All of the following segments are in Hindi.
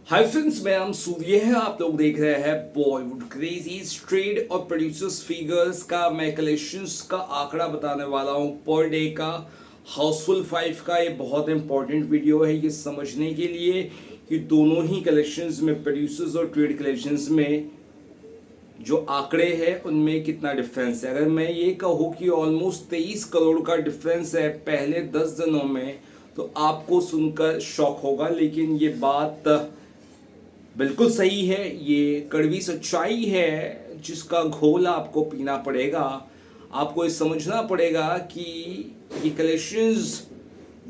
हाय फ्रेंड्स, मैं नाम सूर्य है। आप लोग देख रहे हैं बॉलीवुड क्रेजी ट्रेड और प्रोड्यूसर्स फिगर्स का मैं कलेक्शंस का आंकड़ा बताने वाला हूं पर डे का। हाउसफुल 5 का ये बहुत इंपॉर्टेंट वीडियो है ये समझने के लिए कि दोनों ही कलेक्शंस में प्रोड्यूसर्स और ट्रेड कलेक्शंस में जो आंकड़े हैं उनमें कितना डिफरेंस है। अगर मैं ये कहूँ कि ऑलमोस्ट 23 करोड़ का डिफरेंस है पहले 10 दिनों में, तो आपको सुनकर शॉक होगा, लेकिन ये बात बिल्कुल सही है। ये कड़वी सच्चाई है जिसका घोल आपको पीना पड़ेगा। आपको ये समझना पड़ेगा कि ये कलेक्शंस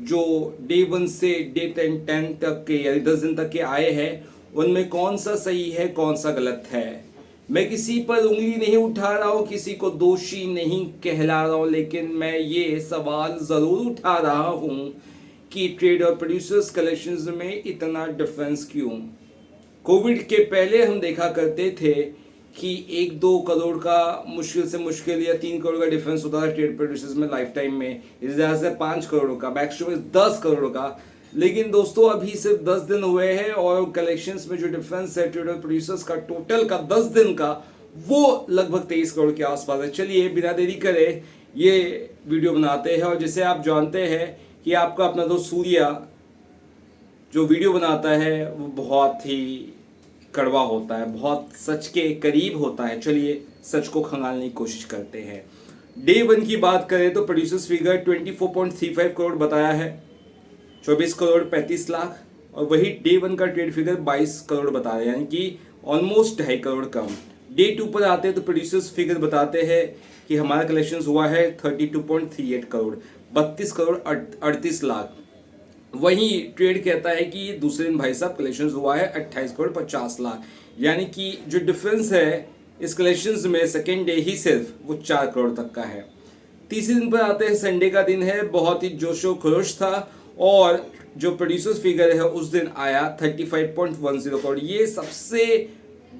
जो डे 1 से डे 10 तक के यानी 10 दिन तक के आए हैं उनमें कौन सा सही है कौन सा गलत है। मैं किसी पर उंगली नहीं उठा रहा हूँ, किसी को दोषी नहीं कहला रहा हूँ, लेकिन मैं ये सवाल ज़रूर उठा रहा हूँ कि ट्रेड और प्रोड्यूसर्स कलेक्शंस में इतना डिफरेंस क्यों। कोविड के पहले हम देखा करते थे कि 1-2 करोड़ का मुश्किल से मुश्किल या 3 करोड़ का डिफरेंस होता था ट्रेड प्रोड्यूसर्स में लाइफ टाइम में, इस तरह से 5 करोड़ का, मैक्सिमम 10 करोड़ का। लेकिन दोस्तों अभी सिर्फ 10 दिन हुए हैं और कलेक्शंस में जो डिफरेंस है ट्रेड और प्रोड्यूसर्स का टोटल का 10 दिन का वो लगभग 23 करोड़ के आसपास है। चलिए बिना देरी करे ये वीडियो बनाते हैं। और जैसे आप जानते हैं कि आपका अपना दोस्त सूर्या जो वीडियो बनाता है वो बहुत ही कड़वा होता है, बहुत सच के करीब होता है। चलिए सच को खंगालने की कोशिश करते हैं। डे 1 की बात करें तो प्रोड्यूसर्स फिगर 24.35 करोड़ बताया है, 24 करोड़ 35 लाख, और वही डे 1 का ट्रेड फिगर 22 करोड़ बता रहे हैं, यानी कि ऑलमोस्ट 2.5 करोड़ कम। डे 2 पर आते हैं तो प्रोड्यूसर्स फिगर बताते हैं कि हमारा कलेक्शन हुआ है 32.38 करोड़, 32 करोड़ 38 लाख। वहीं ट्रेड कहता है कि दूसरे दिन भाई साहब कलेक्शंस हुआ है 28 करोड़ 50 लाख, यानी कि जो डिफरेंस है इस कलेक्शंस में सेकेंड डे ही सिर्फ वो 4 करोड़ तक का है। तीसरे दिन पर आते हैं, संडे का दिन है, बहुत ही जोशो खरोश था और जो प्रोड्यूसर्स फिगर है उस दिन आया 35.10 करोड़। ये सबसे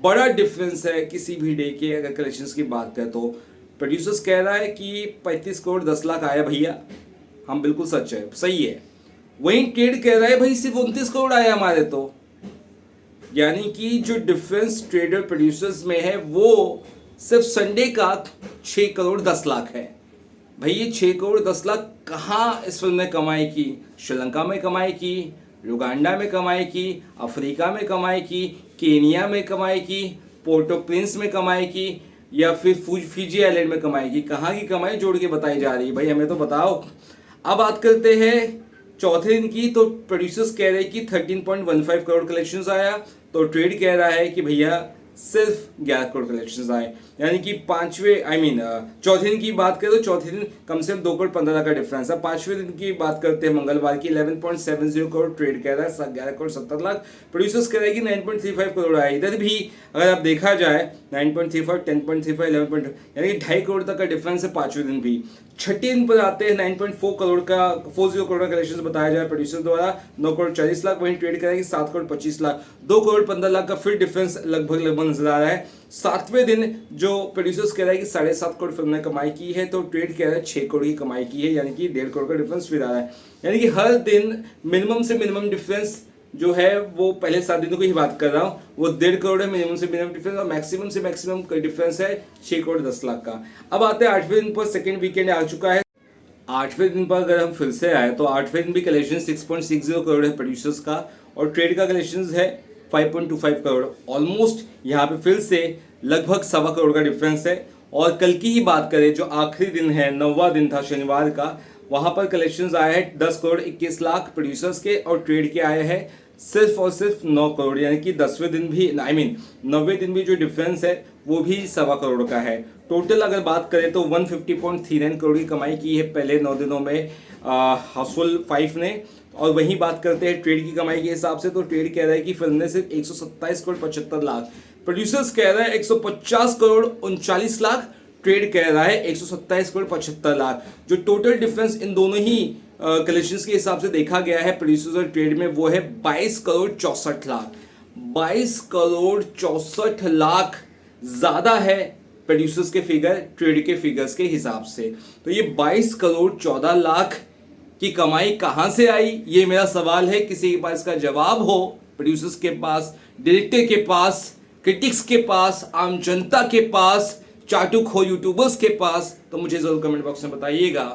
बड़ा डिफरेंस है किसी भी डे के अगर कलेक्शंस की बात करें तो। प्रोड्यूसर्स कह रहा है कि 35 करोड़ 10 लाख आया भैया, हम बिल्कुल सच है, सही है। वहीं ट्रेड कह रहा है भाई सिर्फ 29 करोड़ आए हमारे, तो यानी कि जो डिफरेंस ट्रेडर प्रोड्यूसर्स में है वो सिर्फ संडे का 6 करोड़ 10 लाख है। भाई ये 6 करोड़ 10 लाख कहाँ इस फिल्म ने कमाई की? श्रीलंका में कमाई की, युगांडा में कमाई की, अफ्रीका में कमाई की, केनिया में कमाई की, पोर्टो प्रिंस में कमाई की, या फिर फिजी आइलैंड में कमाई की? कहाँ की कमाई जोड़ के बताई जा रही है भाई, हमें तो बताओ। अब बात करते हैं चौथे दिन की, तो प्रोड्यूसर्स कह रहे हैं कि 13.15 करोड़ कलेक्शंस आया, तो ट्रेड कह रहा है कि भैया सिर्फ 11 करोड़ कलेक्शंस आए, यानी कि चौथे दिन की बात करें तो चौथे दिन कम से कम 2 करोड़ 15 लाख का डिफरेंस है। पांचवें दिन की बात करते हैं मंगलवार की, 11.70 करोड़ ट्रेड कह रहा है, 11 करोड़ 70 लाख प्रोड्यूसर्स कह रहे हैं कि 9.35 करोड़ आए। इधर भी अगर आप देखा जाए 9.35, 10.35, 11, यानी कि 2.5 करोड़ तक का डिफरेंस है पांचवें दिन भी। छठे दिन पर आते हैं 9.4 करोड़ का 40 करोड़ का कलेक्शन बताया जाए प्रोड्यूसर द्वारा, 9 करोड़ 40 लाख। वहीं ट्रेड करेगी 7 करोड़ 25 लाख, 2 करोड़ 15 लाख का फिर डिफरेंस लगभग नजर आ रहा है। सातवें दिन जो प्रोड्यूसर्स कह रहा है कि 7.5 करोड़ फिल्म ने कमाई की है, तो ट्रेड कह रहा है 6 करोड़ की कमाई की है, यानी कि 1.5 करोड़ का डिफरेंस फिर आ रहा है। यानी कि हर दिन मिनिमम से मिनिमम डिफरेंस जो है वो पहले 7 दिनों की ही बात कर रहा हूँ, वो 1.5 करोड़ है मिनिमम से मिनिमम डिफरेंस, और मैक्सिमम से मैक्सिमम डिफरेंस है 6 करोड़ 10 लाख का। अब आते हैं 8वें दिन पर, सेकेंड वीकेंड आ चुका है। 8वें दिन पर अगर हम फिर से आए तो 8वें दिन भी कलेक्शन 6.60 करोड़ है प्रोड्यूसर्स का, और ट्रेड का कलेक्शन है 5.25 करोड़। ऑलमोस्ट यहाँ पे फिर से लगभग 1.25 करोड़ का डिफरेंस है। और कल की ही बात करें जो आखिरी दिन है, 9वां दिन था शनिवार का, वहां पर कलेक्शंस आए हैं 10 करोड़ 21 लाख प्रोड्यूसर्स के, और ट्रेड के आए हैं सिर्फ और सिर्फ 9 करोड़, यानी कि 10वें दिन भी 9वें दिन भी जो डिफरेंस है वो भी 1.25 करोड़ का है। टोटल अगर बात करें तो 150.39 करोड़ की कमाई की है पहले 9 दिनों में हाउसफुल 5 ने। और वहीं बात करते हैं ट्रेड की कमाई के हिसाब से, तो ट्रेड कह रहा है कि फिल्म ने सिर्फ 127 करोड़ 75 लाख, प्रोड्यूसर्स कह रहा है 150 करोड़ 39 लाख, ट्रेड कह रहा है 127 करोड़ 75 लाख। जो टोटल डिफरेंस इन दोनों ही कलेक्शंस के हिसाब से देखा गया है प्रोड्यूसर्स और ट्रेड में, वो है 22 करोड़ 64 लाख। 22 करोड़ 64 लाख ज्यादा है प्रोड्यूसर्स के फिगर ट्रेड के फिगर्स के हिसाब से। तो ये 22 करोड़ 14 लाख की कमाई कहां से आई, ये मेरा सवाल है। किसी के पास इसका जवाब हो प्रोड्यूसर्स के पास, डायरेक्टर के पास, क्रिटिक्स के पास, आम जनता के पास, चाटुक हो यूट्यूबर्स के पास, तो मुझे जरूर कमेंट बॉक्स में बताइएगा।